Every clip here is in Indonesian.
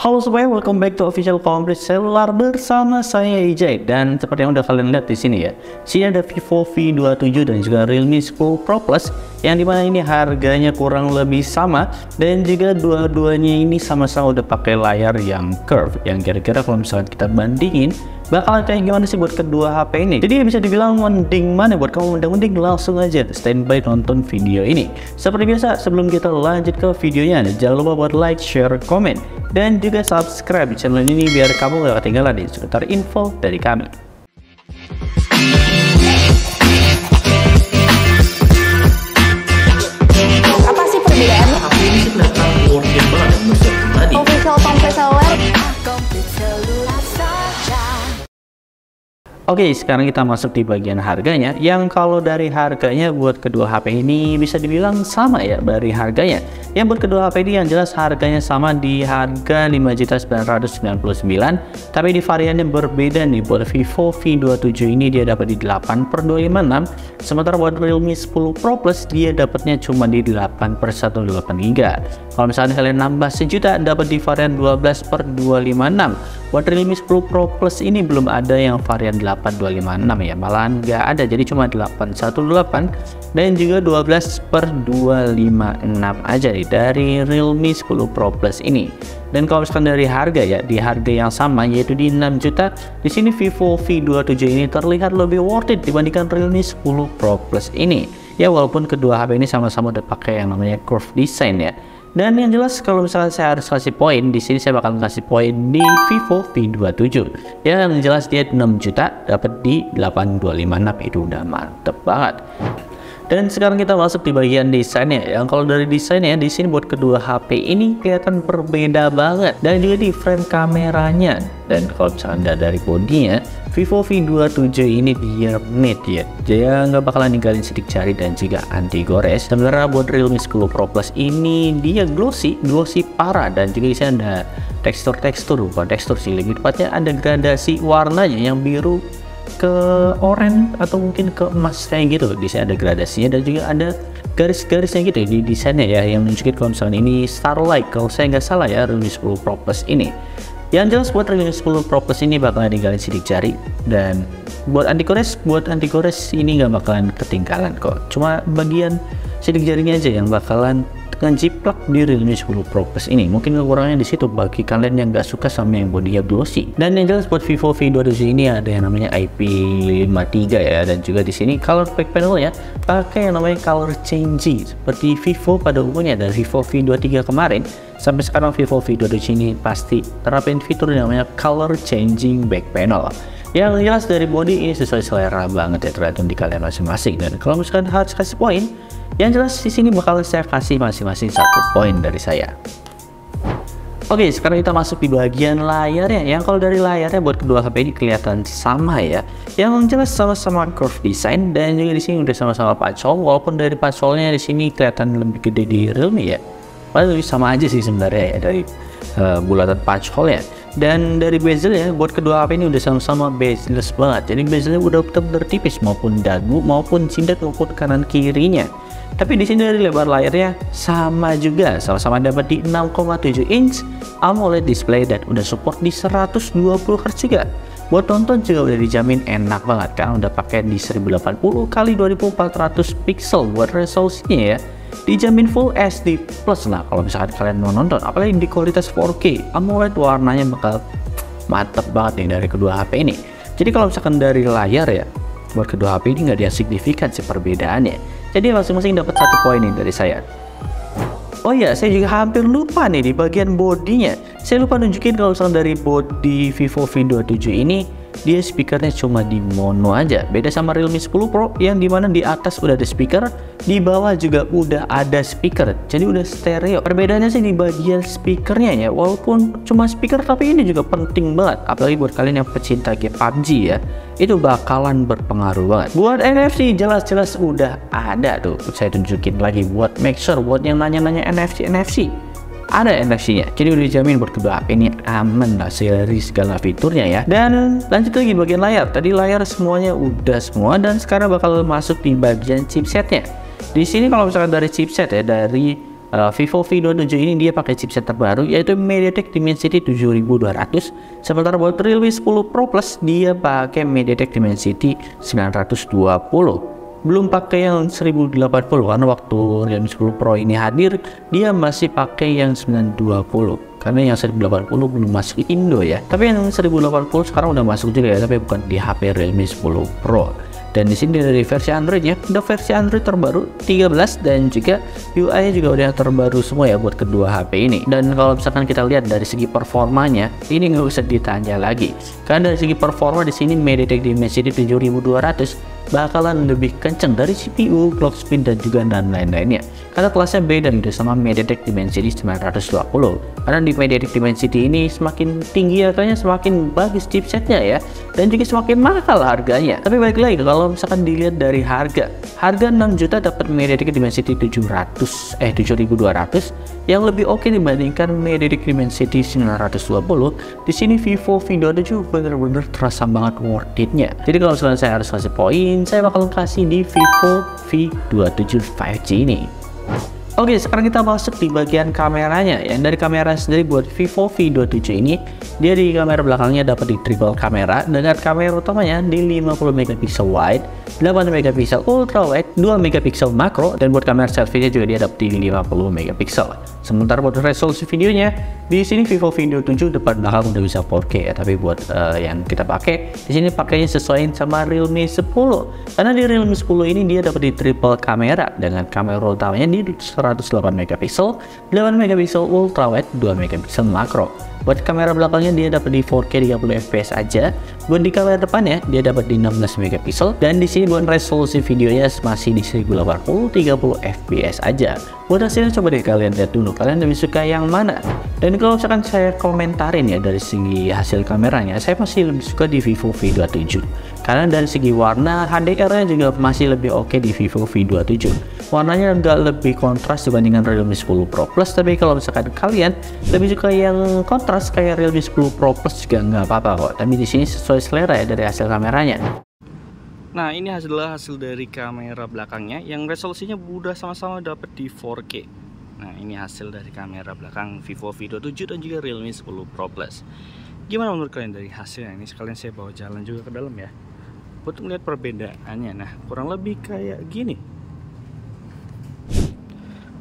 Halo semuanya, welcome back to Official Complete Cellular bersama saya Ijay. Dan seperti yang udah kalian lihat di sini ya, sini ada Vivo V27 dan juga Realme 10 Pro Plus, yang dimana ini harganya kurang lebih sama dan juga dua-duanya ini sama-sama udah pakai layar yang curve, yang kira-kira kalau misalnya kita bandingin bakalan kayak gimana sih buat kedua HP ini. Jadi bisa dibilang mending mana buat kamu, mending langsung aja standby nonton video ini. Seperti biasa, sebelum kita lanjut ke videonya, jangan lupa buat like, share, komen, dan juga subscribe channel ini biar kamu gak ketinggalan di seputar info dari kami. Apa sih perbedaannya? HP ini sih kelihatan working banget menurut pribadi. Official Complete Cellular. Oke, sekarang kita masuk di bagian harganya, yang kalau dari harganya buat kedua HP ini bisa dibilang sama ya dari harganya. Yang buat kedua HP ini yang jelas harganya sama di harga 5.999.000, tapi di variannya berbeda nih. Buat Vivo V27 ini dia dapat di 8/256, sementara buat Realme 10 Pro Plus dia dapatnya cuma di 8/128 GB. Kalau misalnya kalian nambah sejuta dapat di varian 12/256. Buat Realme 10 Pro Plus ini belum ada yang varian 8/256 ya, malahan nggak ada, jadi cuma 8/128 dan juga 12/256 aja nih dari Realme 10 Pro Plus ini. Dan kalau misalkan dari harga ya, di harga yang sama yaitu di 6 juta, di sini Vivo V27 ini terlihat lebih worth it dibandingkan Realme 10 Pro Plus ini. Ya walaupun kedua HP ini sama-sama udah pakai yang namanya curve design ya. Dan yang jelas kalau misalnya saya harus kasih poin, di sini saya bakal kasih poin di Vivo V27. Ya yang jelas dia 6 juta dapat di 8/256, itu udah mantep banget. Dan sekarang kita masuk di bagian desainnya. Yang kalau dari desainnya di sini buat kedua HP ini kelihatan berbeda banget, dan juga di frame kameranya. Dan kalau misalnya dari bodinya, Vivo V27 ini dia matte ya, dia nggak bakalan ninggalin sidik jari dan juga anti gores. Sebenarnya buat Realme 10 Pro Plus ini dia glossy parah, dan juga di sini ada tekstur bukan tekstur sih, lebih tepatnya ada gradasi warnanya yang biru ke oranye atau mungkin ke emas kayak gitu. Di sini ada gradasinya dan juga ada garis-garisnya gitu di desainnya ya, yang menunjukkan kalau misalnya ini Starlight kalau saya nggak salah ya, Realme 10 Pro Plus ini. Yang jelas buat Realme 10 Pro Plus ini bakalan ninggalin sidik jari, dan buat anti gores ini nggak bakalan ketinggalan kok. Cuma bagian sidik jarinya aja yang bakalan ngejiplak di Realme 10 Pro Plus ini. Mungkin kekurangannya di situ bagi kalian yang nggak suka sama yang bodinya glossy. Dan yang jelas buat Vivo V27 ini ada yang namanya IP53 ya, dan juga di sini color back panelnya pakai yang namanya color changing seperti Vivo pada umumnya. Dan Vivo V23 kemarin sampai sekarang Vivo V27 ini pasti terapin fitur yang namanya color changing back panel. Yang jelas dari body ini sesuai selera banget ya, tergantung di kalian masing-masing. Dan kalau misalkan harus kasih poin, yang jelas di sini bakal saya kasih masing-masing 1 poin dari saya. Oke, sekarang kita masuk di bagian layarnya. Yang kalau dari layarnya buat kedua HP ini kelihatan sama ya. Yang jelas sama-sama curve design, dan juga di sini udah sama-sama punch hole. Walaupun dari punch hole-nya di sini kelihatan lebih gede di Realme ya. Padahal lebih sama aja sih sebenarnya ya dari bulatan punch hole ya. Dan dari bezel ya, buat kedua HP ini udah sama-sama bezel-less banget. Jadi bezelnya udah benar-benar tipis, maupun dagu maupun jidat maupun kanan kirinya. Tapi di sini dari lebar layarnya sama juga, sama-sama dapat di 6,7 inch AMOLED display dan udah support di 120 Hz juga. Buat tonton juga udah dijamin enak banget kan, udah pakai di 1080 x 2400 pixel buat resolusinya ya. Dijamin Full HD Plus lah kalau misalkan kalian mau nonton, apalagi di kualitas 4K AMOLED, warnanya bakal mantep banget nih dari kedua HP ini. Jadi kalau misalkan dari layar ya, buat kedua HP ini nggak ada yang signifikan sih perbedaannya. Jadi masing-masing dapat 1 poin nih dari saya. Oh iya, saya juga hampir lupa nih di bagian bodinya. Saya lupa nunjukin kalau misalkan dari body Vivo V27 ini dia speakernya cuma di mono aja. Beda sama Realme 10 Pro yang dimana di atas udah ada speaker, di bawah juga udah ada speaker, jadi udah stereo. Perbedaannya sih di bagian speakernya ya, walaupun cuma speaker tapi ini juga penting banget, apalagi buat kalian yang pecinta game PUBG ya, itu bakalan berpengaruh banget. Buat NFC jelas-jelas udah ada tuh, saya tunjukin lagi buat make sure buat yang nanya-nanya NFC ada NFC-nya, jadi udah dijamin buat kedua HP ini aman lah dari segala fiturnya ya. Dan lanjut lagi bagian layar. Tadi layar semuanya udah semua, dan sekarang bakal masuk di bagian chipsetnya. Di sini kalau misalkan dari chipset ya, dari Vivo V27 ini dia pakai chipset terbaru yaitu MediaTek Dimensity 7200. Sementara buat Realme 10 Pro Plus dia pakai MediaTek Dimensity 920. Belum pakai yang 1080 karena waktu Realme 10 Pro ini hadir dia masih pakai yang 920 karena yang 1080 belum masuk Indo ya. Tapi yang 1080 sekarang udah masuk juga ya, tapi bukan di HP Realme 10 Pro. Dan di sini dari versi Androidnya udah versi Android terbaru 13 dan juga UI-nya juga udah terbaru semua ya buat kedua HP ini. Dan kalau misalkan kita lihat dari segi performanya, ini nggak usah ditanya lagi. Karena dari segi performa di sini MediaTek Dimensity 7200 bakalan lebih kenceng dari CPU, clock speed dan juga dan lain-lainnya. Karena kelasnya beda gitu sama MediaTek Dimensity 920. Karena di MediaTek Dimensity ini semakin tinggi harganya semakin bagus chipsetnya ya, dan juga semakin mahal harganya. Tapi balik lagi kalau misalkan dilihat dari harga 6 juta dapat MediaTek Dimensity 7200 yang lebih oke dibandingkan MediaTek Dimensity 920. Di sini Vivo V27 bener-bener terasa banget worth it-nya. Jadi kalau misalkan saya harus kasih poin, saya bakal kasih di Vivo V27 5G ini. Oke, sekarang kita masuk di bagian kameranya. Yang dari kamera sendiri buat Vivo V27 ini, dia di kamera belakangnya dapat di triple kamera dengan kamera utamanya di 50 megapiksel wide, 8 megapiksel ultra wide, 2 megapiksel makro, dan buat kamera selfie-nya juga dia dapat di 50 megapiksel. Sementara buat resolusi videonya, di sini Vivo V27 depan belakang udah bisa 4K ya, tapi buat yang kita pakai di sini pakainya sesuaiin sama Realme 10. Karena di Realme 10 ini dia dapat di triple kamera dengan kamera utamanya di 108 megapiksel, 8 megapiksel ultra wide, 2 megapiksel makro. Buat kamera belakangnya dia dapat di 4K 30 fps aja. Buat di kamera depannya dia dapat di 16 megapiksel, dan di sini buat resolusi videonya masih di 1080 30 fps aja. Buat hasilnya coba deh kalian lihat dulu, kalian lebih suka yang mana. Dan kalau misalkan saya komentarin ya dari segi hasil kameranya, saya masih lebih suka di Vivo V27. Karena dari segi warna HDR-nya juga masih lebih oke di Vivo V27. Warnanya nggak lebih kontras dibandingkan Realme 10 Pro Plus, tapi kalau misalkan kalian lebih suka yang kontras kayak Realme 10 Pro Plus juga nggak apa-apa kok. Tapi di sini sesuai selera ya dari hasil kameranya. Nah, ini adalah hasil dari kamera belakangnya yang resolusinya udah sama-sama dapat di 4K. Nah, ini hasil dari kamera belakang Vivo V27 dan juga Realme 10 Pro Plus. Gimana menurut kalian dari hasilnya? Ini sekalian saya bawa jalan juga ke dalam ya, buat melihat perbedaannya. Nah, kurang lebih kayak gini.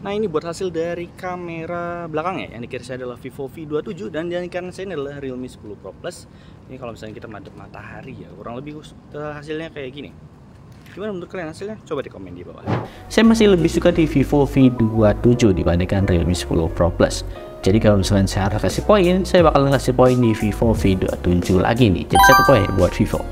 Nah, ini buat hasil dari kamera belakangnya. Yang di kiri saya adalah Vivo V27 dan yang di kanan saya ini adalah Realme 10 Pro Plus. Ini kalau misalnya kita madep matahari ya, kurang lebih hasilnya kayak gini. Gimana menurut kalian hasilnya? Coba di komen di bawah. Saya masih lebih suka di Vivo V27 dibandingkan Realme 10 Pro Plus. Jadi kalau misalnya saya harus kasih poin, saya bakal kasih poin di Vivo V27 lagi nih. Jadi 1 poin buat Vivo.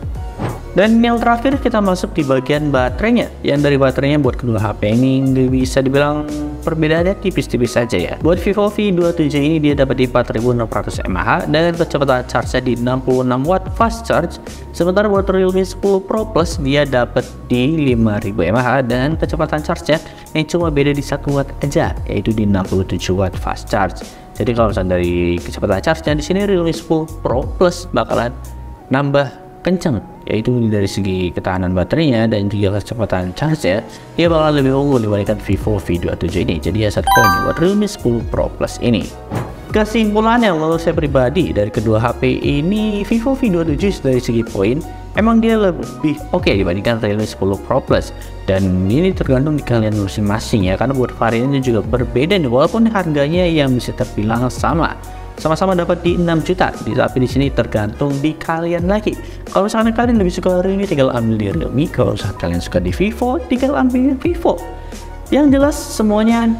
Dan yang terakhir kita masuk di bagian baterainya. Yang dari baterainya buat kedua HP ini bisa dibilang perbedaannya tipis-tipis saja ya. Buat Vivo V27 ini dia dapat di 4600 mAh dengan kecepatan charge di 66 watt fast charge. Sementara buat Realme 10 Pro Plus dia dapat di 5000 mAh dan kecepatan charge-nya yang cuma beda di 1 watt aja, yaitu di 67 watt fast charge. Jadi kalau misalnya dari kecepatan charge-nya di sini Realme 10 Pro Plus bakalan nambah kenceng, yaitu dari segi ketahanan baterainya dan juga kecepatan charge ya, dia bakal lebih unggul dibandingkan Vivo V27 ini. Jadi ya 1 poin buat Realme 10 Pro Plus ini. Kesimpulannya menurut saya pribadi dari kedua HP ini, Vivo V27 dari segi poin emang dia lebih oke dibandingkan Realme 10 Pro Plus, dan ini tergantung di kalian masing-masing ya, karena buat variannya juga berbeda nih, walaupun harganya yang bisa terbilang sama-sama dapat di 6 juta. Tapi di sini tergantung di kalian lagi. Kalau misalnya kalian lebih suka Realme, tinggal ambil di Realme. Kalau misalnya kalian suka di Vivo, tinggal ambil di Vivo. Yang jelas semuanya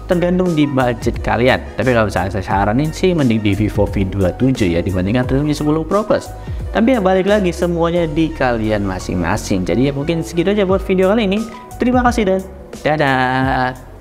tergantung di budget kalian. Tapi kalau misalnya saya saranin sih mending di Vivo V27 ya dibandingkan Realme 10 Pro Plus. Tapi ya balik lagi semuanya di kalian masing-masing. Jadi ya mungkin segitu aja buat video kali ini. Terima kasih dan dadah.